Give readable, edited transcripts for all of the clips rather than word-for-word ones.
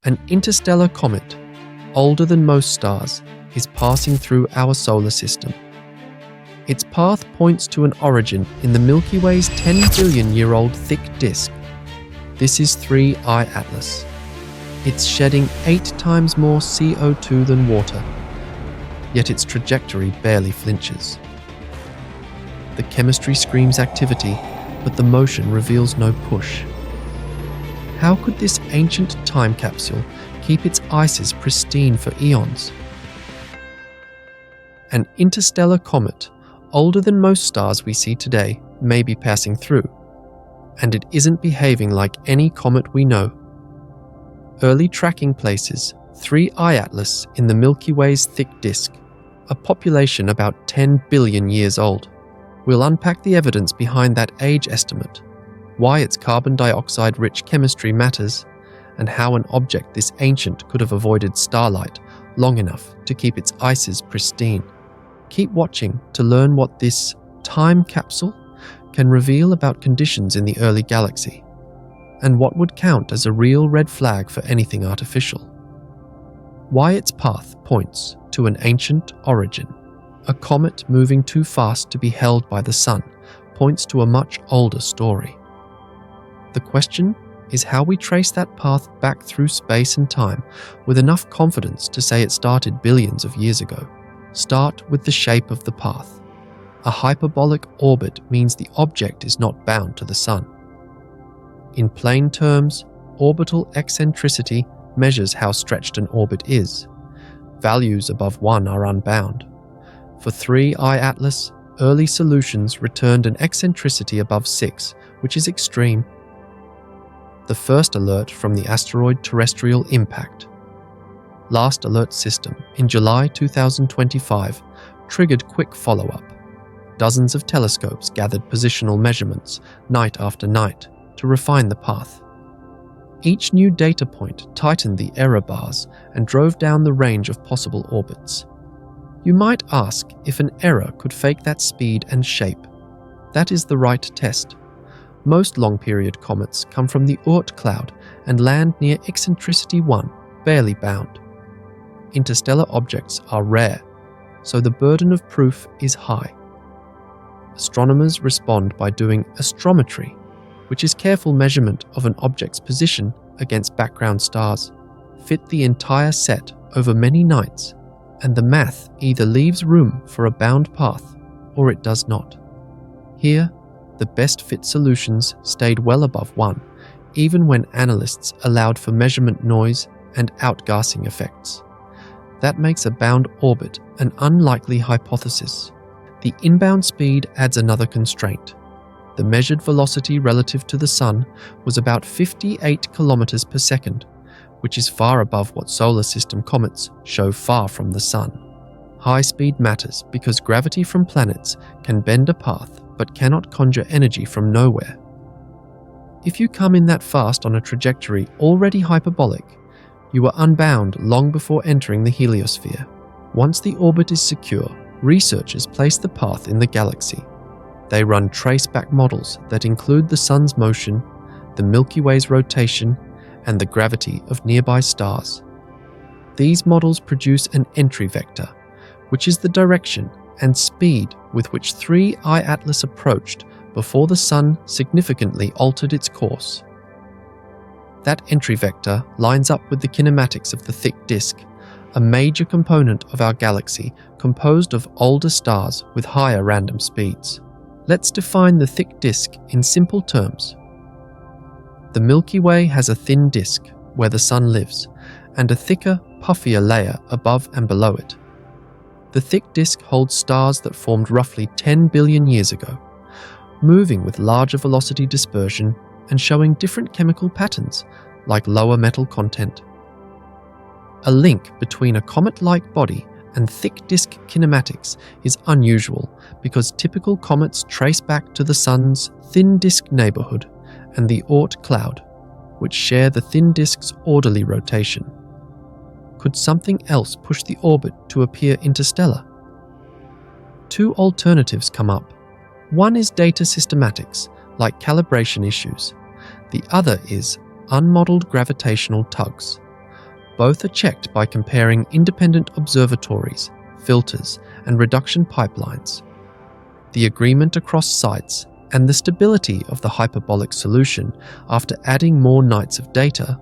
An interstellar comet, older than most stars, is passing through our solar system. Its path points to an origin in the Milky Way's 10 billion-year-old thick disk. This is 3I Atlas. It's shedding 8 times more CO2 than water, yet its trajectory barely flinches. The chemistry screams activity, but the motion reveals no push. How could this ancient time capsule keep its ices pristine for eons? An interstellar comet, older than most stars we see today, may be passing through, and it isn't behaving like any comet we know. Early tracking places 3I Atlas in the Milky Way's thick disk, a population about 10 billion years old. We'll unpack the evidence behind that age estimate, why its carbon dioxide-rich chemistry matters, and how an object this ancient could have avoided starlight long enough to keep its ices pristine. Keep watching to learn what this time capsule can reveal about conditions in the early galaxy, and what would count as a real red flag for anything artificial. Why its path points to an ancient origin. A comet moving too fast to be held by the sun points to a much older story. The question is how we trace that path back through space and time with enough confidence to say it started billions of years ago. Start with the shape of the path. A hyperbolic orbit means the object is not bound to the sun. In plain terms, orbital eccentricity measures how stretched an orbit is. Values above 1 are unbound. For 3I Atlas, early solutions returned an eccentricity above 6, which is extreme. The first alert from the asteroid terrestrial impact. Last alert system in July 2025 triggered quick follow-up. Dozens of telescopes gathered positional measurements night after night to refine the path. Each new data point tightened the error bars and drove down the range of possible orbits. You might ask if an error could fake that speed and shape. That is the right test. Most long-period comets come from the Oort cloud and land near eccentricity 1, barely bound. Interstellar objects are rare, so the burden of proof is high. Astronomers respond by doing astrometry, which is careful measurement of an object's position against background stars. Fit the entire set over many nights, and the math either leaves room for a bound path or it does not. Here, the best fit solutions stayed well above 1, even when analysts allowed for measurement noise and outgassing effects. That makes a bound orbit an unlikely hypothesis. The inbound speed adds another constraint. The measured velocity relative to the Sun was about 58 kilometers per second, which is far above what solar system comets show far from the Sun. High speed matters because gravity from planets can bend a path but cannot conjure energy from nowhere. If you come in that fast on a trajectory already hyperbolic, you are unbound long before entering the heliosphere. Once the orbit is secure, researchers place the path in the galaxy. They run traceback models that include the Sun's motion, the Milky Way's rotation, and the gravity of nearby stars. These models produce an entry vector, which is the direction and speed with which 3I Atlas approached before the Sun significantly altered its course. That entry vector lines up with the kinematics of the thick disk, a major component of our galaxy composed of older stars with higher random speeds. Let's define the thick disk in simple terms. The Milky Way has a thin disk, where the Sun lives, and a thicker, puffier layer above and below it. The thick disk holds stars that formed roughly 10 billion years ago, moving with larger velocity dispersion and showing different chemical patterns, like lower metal content. A link between a comet-like body and thick disk kinematics is unusual because typical comets trace back to the Sun's thin disk neighborhood and the Oort cloud, which share the thin disk's orderly rotation. Could something else push the orbit to appear interstellar? Two alternatives come up. One is data systematics, like calibration issues. The other is unmodeled gravitational tugs. Both are checked by comparing independent observatories, filters, and reduction pipelines. The agreement across sites and the stability of the hyperbolic solution after adding more nights of data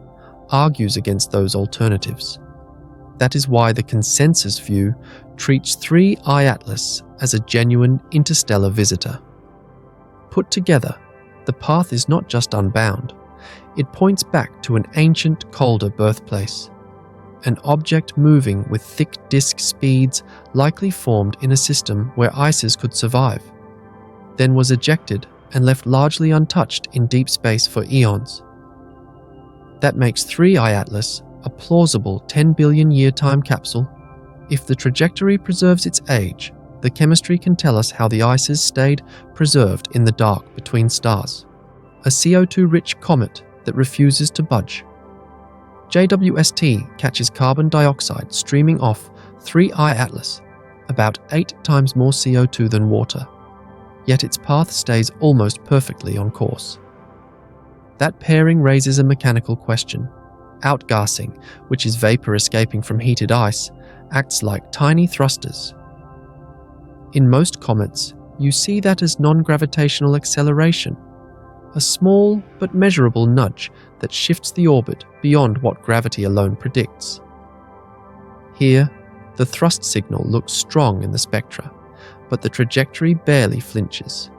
argues against those alternatives. That is why the consensus view treats 3I Atlas as a genuine interstellar visitor. Put together, the path is not just unbound, it points back to an ancient, colder birthplace. An object moving with thick disk speeds likely formed in a system where ices could survive, then was ejected and left largely untouched in deep space for eons. That makes 3I Atlas a plausible 10 billion year time capsule. If the trajectory preserves its age, the chemistry can tell us how the ices stayed preserved in the dark between stars. A CO2-rich comet that refuses to budge. JWST catches carbon dioxide streaming off 3I Atlas, about 8 times more CO2 than water, yet its path stays almost perfectly on course. That pairing raises a mechanical question. Outgassing, which is vapor escaping from heated ice, acts like tiny thrusters. In most comets, you see that as non-gravitational acceleration, a small but measurable nudge that shifts the orbit beyond what gravity alone predicts. Here, the thrust signal looks strong in the spectra, but the trajectory barely flinches.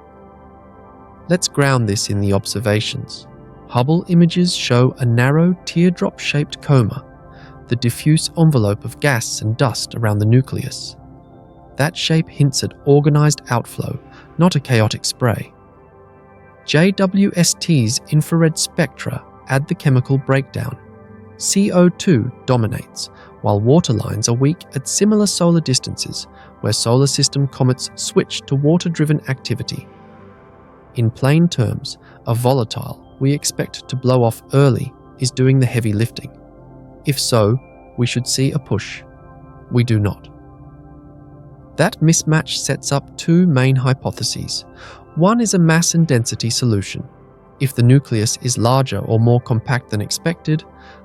Let's ground this in the observations. Hubble images show a narrow teardrop-shaped coma, the diffuse envelope of gas and dust around the nucleus. That shape hints at organized outflow, not a chaotic spray. JWST's infrared spectra add the chemical breakdown. CO2 dominates, while water lines are weak at similar solar distances, where solar system comets switch to water-driven activity. In plain terms, a volatile we expect to blow off early is doing the heavy lifting. If so, we should see a push. We do not. That mismatch sets up two main hypotheses. One is a mass and density solution. If the nucleus is larger or more compact than expected,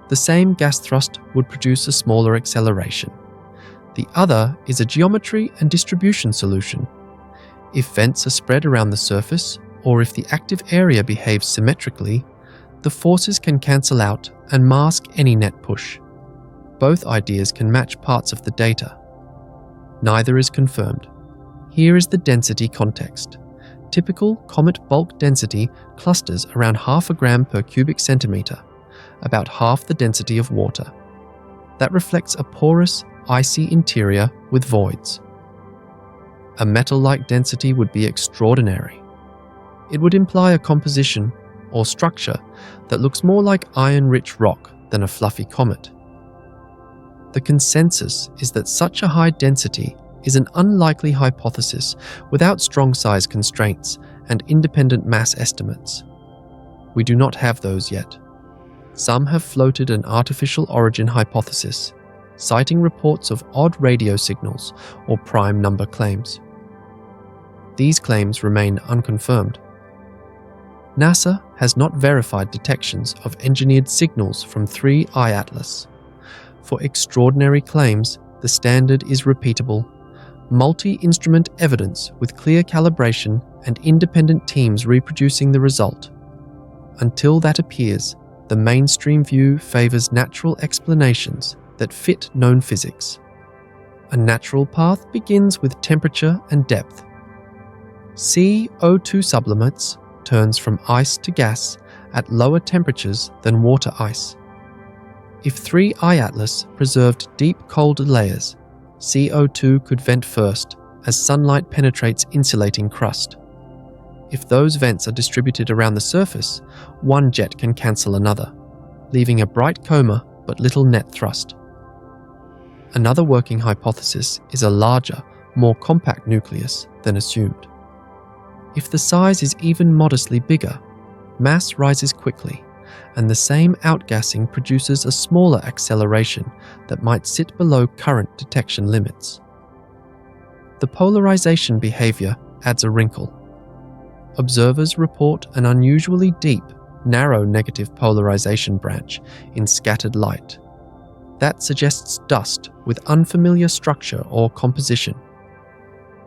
the same gas thrust would produce a smaller acceleration. The other is a geometry and distribution solution. If vents are spread around the surface, or if the active area behaves symmetrically, the forces can cancel out and mask any net push. Both ideas can match parts of the data. Neither is confirmed. Here is the density context. Typical comet bulk density clusters around 0.5 gram per cubic centimeter, about half the density of water. That reflects a porous, icy interior with voids. A metal-like density would be extraordinary. It would imply a composition or structure that looks more like iron-rich rock than a fluffy comet. The consensus is that such a high density is an unlikely hypothesis without strong size constraints and independent mass estimates. We do not have those yet. Some have floated an artificial origin hypothesis, citing reports of odd radio signals or prime number claims. These claims remain unconfirmed. NASA has not verified detections of engineered signals from 3I Atlas. For extraordinary claims, the standard is repeatable, multi-instrument evidence with clear calibration and independent teams reproducing the result. Until that appears, the mainstream view favors natural explanations that fit known physics. A natural path begins with temperature and depth. CO2 sublimates turns from ice to gas at lower temperatures than water ice. If 3I Atlas preserved deep cold layers, CO2 could vent first as sunlight penetrates insulating crust. If those vents are distributed around the surface, one jet can cancel another, leaving a bright coma but little net thrust. Another working hypothesis is a larger, more compact nucleus than assumed. If the size is even modestly bigger, mass rises quickly, and the same outgassing produces a smaller acceleration that might sit below current detection limits. The polarization behavior adds a wrinkle. Observers report an unusually deep, narrow negative polarization branch in scattered light. That suggests dust with unfamiliar structure or composition.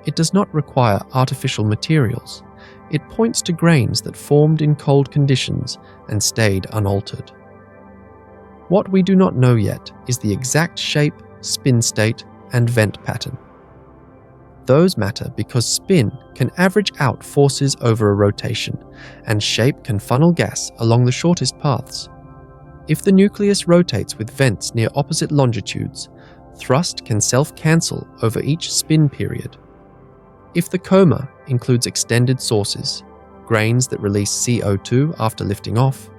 It does not require artificial materials. It points to grains that formed in cold conditions and stayed unaltered. What we do not know yet is the exact shape, spin state, and vent pattern. Those matter because spin can average out forces over a rotation, and shape can funnel gas along the shortest paths. If the nucleus rotates with vents near opposite longitudes, thrust can self-cancel over each spin period. If the coma includes extended sources, grains that release CO2 after lifting off,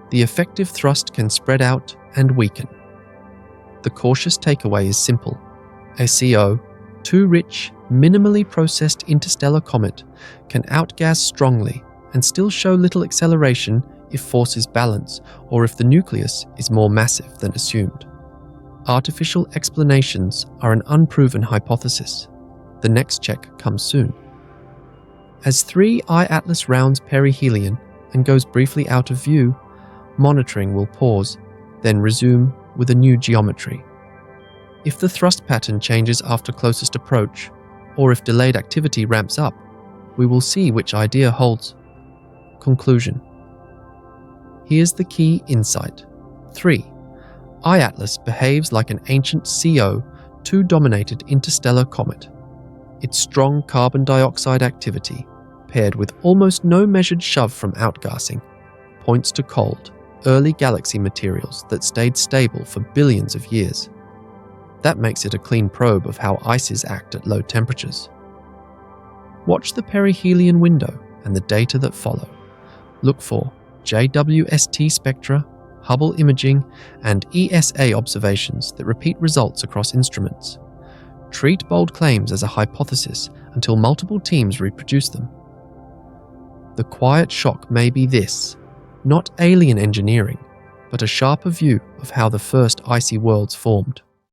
the effective thrust can spread out and weaken. The cautious takeaway is simple. A CO2-rich, minimally processed interstellar comet can outgas strongly and still show little acceleration if forces balance or if the nucleus is more massive than assumed. Artificial explanations are an unproven hypothesis. The next check comes soon. As 3I Atlas rounds perihelion and goes briefly out of view, monitoring will pause, then resume with a new geometry. If the thrust pattern changes after closest approach, or if delayed activity ramps up, we will see which idea holds. Conclusion. Here's the key insight. 3. I-Atlas behaves like an ancient CO2-dominated interstellar comet. Its strong carbon dioxide activity, paired with almost no measured shove from outgassing, points to cold, early galaxy materials that stayed stable for billions of years. That makes it a clean probe of how ices act at low temperatures. Watch the perihelion window and the data that follow. Look for JWST spectra, Hubble imaging, and ESA observations that repeat results across instruments. Treat bold claims as a hypothesis until multiple teams reproduce them. The quiet shock may be this: not alien engineering, but a sharper view of how the first icy worlds formed.